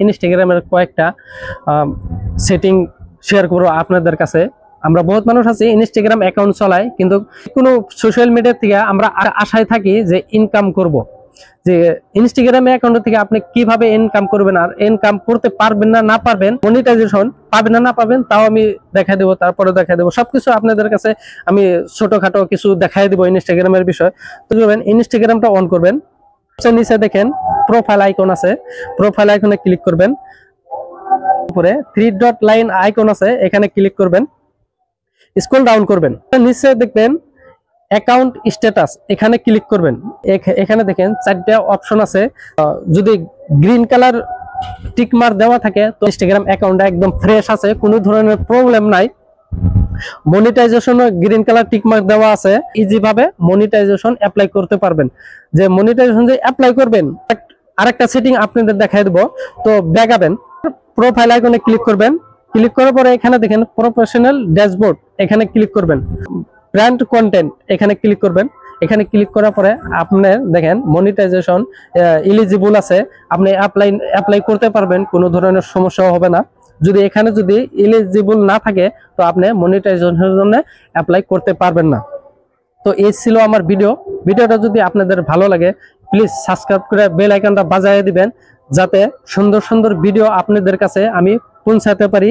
ইনস্টাগ্রামের কয়েকটা setting share করব আপনাদের কাছে। আমরা বহুত মানুষ আছি ইনস্টাগ্রাম অ্যাকাউন্ট চালাই, কিন্তু কোনো সোশ্যাল মিডিয়া থেকে আমরা আশায় থাকি যে ইনকাম করব, যে ইনস্টাগ্রাম অ্যাকাউন্ট থেকে আপনি কিভাবে ইনকাম করবেন, আর ইনকাম করতে পারবেন না পারবেন, মনিটাইজেশন পাবেন না পাবেন, তাও আমি দেখাই দেবো, তারপরে দেখাই দেবো সবকিছু আপনাদের কাছে। আমি ছোটখাটো কিছু দেখাই দেবো ইনস্টাগ্রামের বিষয়। তো ইনস্টাগ্রামটা অন করবেন, নিচে দেখেন প্রোফাইল আইকন আছে, প্রোফাইল আইকনে ক্লিক করবেন, উপরে 3 ডট লাইন আইকন আছে, এখানে ক্লিক করবেন, স্ক্রল ডাউন করবেন, নিচে দেখবেন অ্যাকাউন্ট স্ট্যাটাস, এখানে ক্লিক করবেন। এখানে দেখেন 4টা অপশন আছে। যদি গ্রিন কালার টিক মার্ক দেওয়া থাকে তো ইনস্টাগ্রাম অ্যাকাউন্টটা একদম ফ্রেশ আছে, কোনো ধরনের প্রবলেম নাই। মনিটাইজেশনও গ্রিন কালার টিক মার্ক দেওয়া আছে, ইজি ভাবে মনিটাইজেশন অ্যাপ্লাই করতে পারবেন। যে মনিটাইজেশন যে অ্যাপ্লাই করবেন, আরেকটা সেটিং আপনাদের দেখাই দেব। তো দেখাবেন, প্রোফাইল আইকনে ক্লিক করবেন, ক্লিক করার পরে এখানে দেখেন প্রফেশনাল ড্যাশবোর্ড, এখানে ক্লিক করবেন, ব্র্যান্ড কন্টেন্ট এখানে ক্লিক করবেন। এখানে ক্লিক করার পরে আপনার দেখেন মনিটাইজেশন এলিজিবল আছে, আপনি অ্যাপ্লাই করতে পারবেন, কোনো ধরনের সমস্যা হবে না। যদি এখানে যদি এলিজিবল না থাকে তো আপনি মনিটাইজেশনের জন্য অ্যাপ্লাই করতে পারবেন না। তো এই ছিল আমার ভিডিওটা যদি আপনাদের ভালো লাগে প্লিজ সাবস্ক্রাইব করে বেল আইকনটা বাজিয়ে দিবেন, যাতে সুন্দর সুন্দর ভিডিও আপনাদের কাছে আমি পৌঁছাতে পারি।